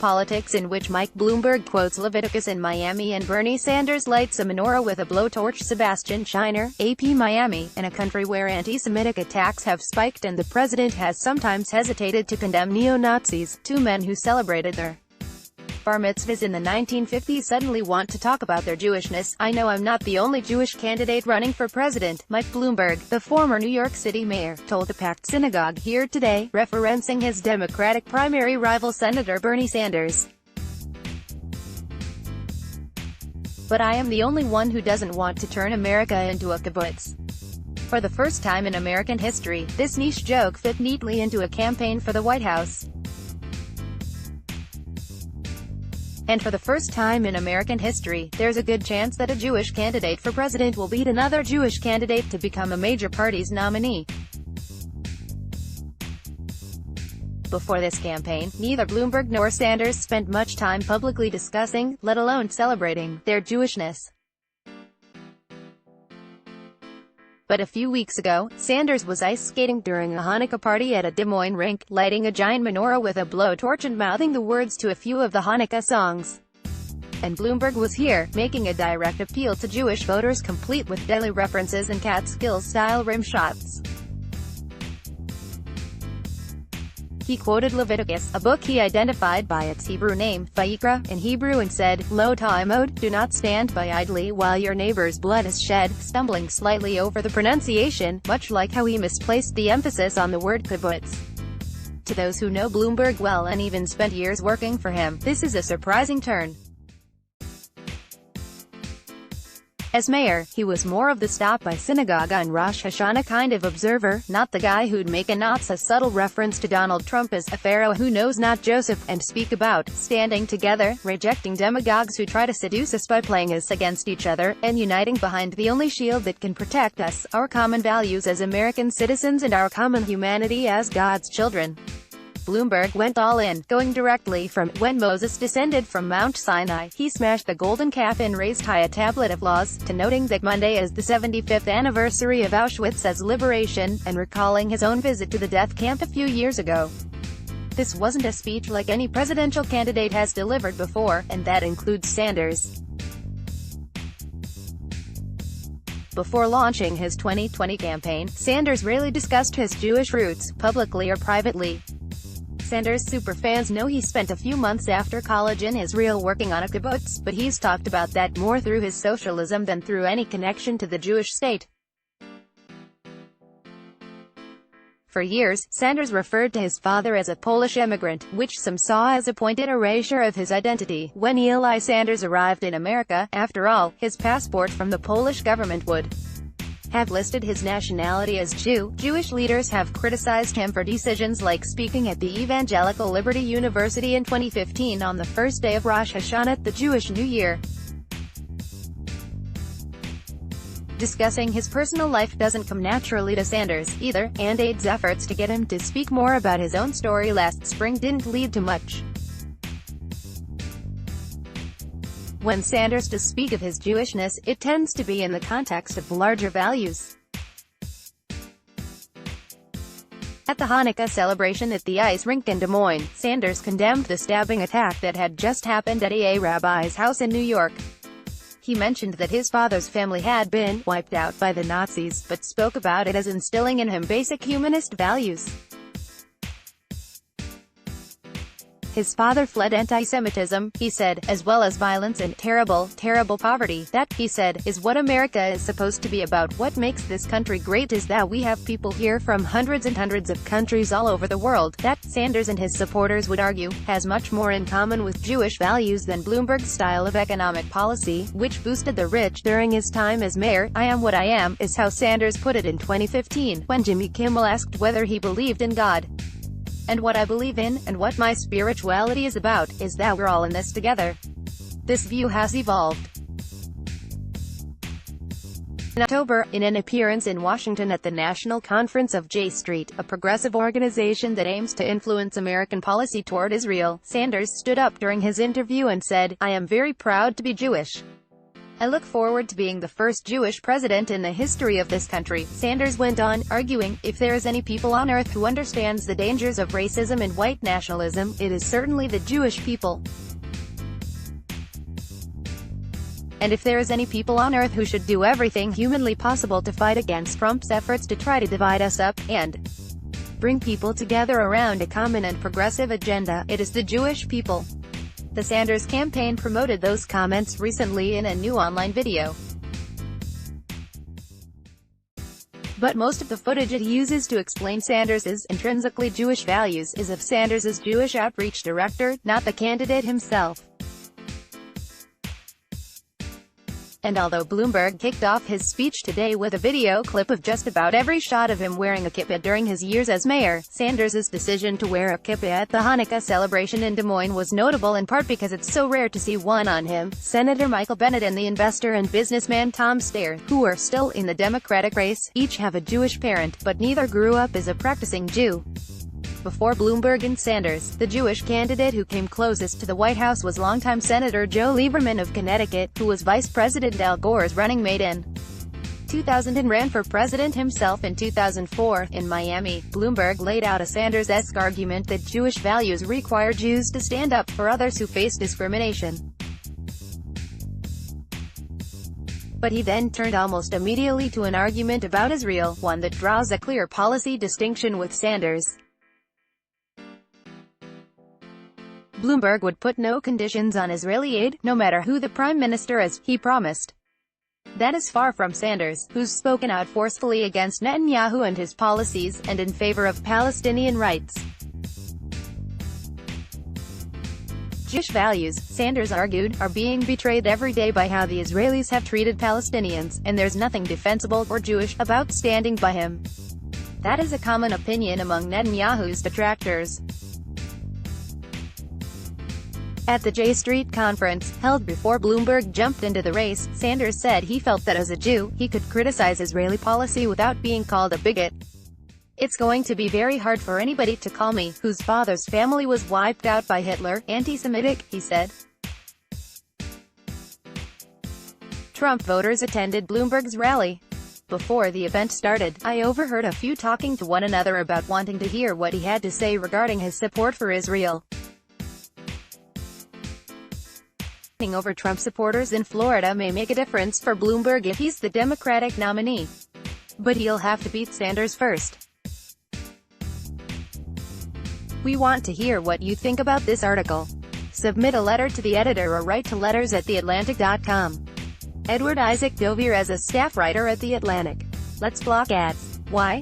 politics in which Mike Bloomberg quotes Leviticus in Miami and Bernie Sanders lights a menorah with a blowtorch. Sebastian Scheiner, AP Miami, in a country where anti-Semitic attacks have spiked and the president has sometimes hesitated to condemn neo-Nazis, two men who celebrated their bar mitzvahs in the 1950s suddenly want to talk about their Jewishness. I know I'm not the only Jewish candidate running for president, Mike Bloomberg, the former New York City mayor, told a packed synagogue here today, referencing his Democratic primary rival Senator Bernie Sanders. But I am the only one who doesn't want to turn America into a kibbutz. For the first time in American history, this niche joke fit neatly into a campaign for the White House. And for the first time in American history, there's a good chance that a Jewish candidate for president will beat another Jewish candidate to become a major party's nominee. Before this campaign, neither Bloomberg nor Sanders spent much time publicly discussing, let alone celebrating, their Jewishness. But a few weeks ago, Sanders was ice skating during a Hanukkah party at a Des Moines rink, lighting a giant menorah with a blowtorch and mouthing the words to a few of the Hanukkah songs. And Bloomberg was here, making a direct appeal to Jewish voters complete with deadly references and Catskill-style rim shots. He quoted Leviticus, a book he identified by its Hebrew name, Vayikra, in Hebrew, and said, Lo ta'amod, do not stand by idly while your neighbor's blood is shed, stumbling slightly over the pronunciation, much like how he misplaced the emphasis on the word kibbutz. To those who know Bloomberg well and even spent years working for him, this is a surprising turn. As mayor, he was more of the stop-by synagogue on Rosh Hashanah kind of observer, not the guy who'd make a not-so-subtle reference to Donald Trump as a pharaoh who knows not Joseph, and speak about standing together, rejecting demagogues who try to seduce us by playing us against each other, and uniting behind the only shield that can protect us, our common values as American citizens and our common humanity as God's children. Bloomberg went all in, going directly from, when Moses descended from Mount Sinai, he smashed the golden calf and raised high a tablet of laws, to noting that Monday is the 75th anniversary of Auschwitz's liberation, and recalling his own visit to the death camp a few years ago. This wasn't a speech like any presidential candidate has delivered before, and that includes Sanders. Before launching his 2020 campaign, Sanders rarely discussed his Jewish roots, publicly or privately. Sanders superfans know he spent a few months after college in Israel working on a kibbutz, but he's talked about that more through his socialism than through any connection to the Jewish state. For years, Sanders referred to his father as a Polish immigrant, which some saw as a pointed erasure of his identity. When Eli Sanders arrived in America, after all, his passport from the Polish government would have listed his nationality as Jew. Jewish leaders have criticized him for decisions like speaking at the Evangelical Liberty University in 2015 on the first day of Rosh Hashanah, the Jewish New Year. Discussing his personal life doesn't come naturally to Sanders, either, and aides' efforts to get him to speak more about his own story last spring didn't lead to much. When Sanders does speak of his Jewishness, it tends to be in the context of larger values. At the Hanukkah celebration at the ice rink in Des Moines, Sanders condemned the stabbing attack that had just happened at a rabbi's house in New York. He mentioned that his father's family had been wiped out by the Nazis, but spoke about it as instilling in him basic humanist values. His father fled anti-Semitism, he said, as well as violence and terrible, terrible poverty. That, he said, is what America is supposed to be about. What makes this country great is that we have people here from hundreds and hundreds of countries all over the world. That, Sanders and his supporters would argue, has much more in common with Jewish values than Bloomberg's style of economic policy, which boosted the rich during his time as mayor. I am what I am, is how Sanders put it in 2015, when Jimmy Kimmel asked whether he believed in God. And what I believe in, and what my spirituality is about, is that we're all in this together. This view has evolved. In October, in an appearance in Washington at the National Conference of J Street, a progressive organization that aims to influence American policy toward Israel, Sanders stood up during his interview and said, I am very proud to be Jewish. I look forward to being the first Jewish president in the history of this country, Sanders went on, arguing, if there is any people on earth who understands the dangers of racism and white nationalism, it is certainly the Jewish people. And if there is any people on earth who should do everything humanly possible to fight against Trump's efforts to try to divide us up, and bring people together around a common and progressive agenda, it is the Jewish people. The Sanders campaign promoted those comments recently in a new online video. But most of the footage it uses to explain Sanders' intrinsically Jewish values is of Sanders' Jewish outreach director, not the candidate himself. And although Bloomberg kicked off his speech today with a video clip of just about every shot of him wearing a kippah during his years as mayor, Sanders' decision to wear a kippah at the Hanukkah celebration in Des Moines was notable in part because it's so rare to see one on him. Senator Michael Bennet and the investor and businessman Tom Steyer, who are still in the Democratic race, each have a Jewish parent, but neither grew up as a practicing Jew. Before Bloomberg and Sanders, the Jewish candidate who came closest to the White House was longtime Senator Joe Lieberman of Connecticut, who was Vice President Al Gore's running mate in 2000 and ran for president himself in 2004. In Miami, Bloomberg laid out a Sanders-esque argument that Jewish values require Jews to stand up for others who face discrimination. But he then turned almost immediately to an argument about Israel, one that draws a clear policy distinction with Sanders. Bloomberg would put no conditions on Israeli aid, no matter who the prime minister is, he promised. That is far from Sanders, who's spoken out forcefully against Netanyahu and his policies, and in favor of Palestinian rights. Jewish values, Sanders argued, are being betrayed every day by how the Israelis have treated Palestinians, and there's nothing defensible or Jewish about standing by him. That is a common opinion among Netanyahu's detractors. At the J Street conference, held before Bloomberg jumped into the race, Sanders said he felt that as a Jew, he could criticize Israeli policy without being called a bigot. It's going to be very hard for anybody to call me, whose father's family was wiped out by Hitler, anti-Semitic, he said. Trump voters attended Bloomberg's rally. Before the event started, I overheard a few talking to one another about wanting to hear what he had to say regarding his support for Israel. Over Trump supporters in Florida may make a difference for Bloomberg if he's the Democratic nominee. But he'll have to beat Sanders first. We want to hear what you think about this article. Submit a letter to the editor or write to letters@theatlantic.com. Edward Isaac Dovier as a staff writer at The Atlantic. Let's block ads. Why?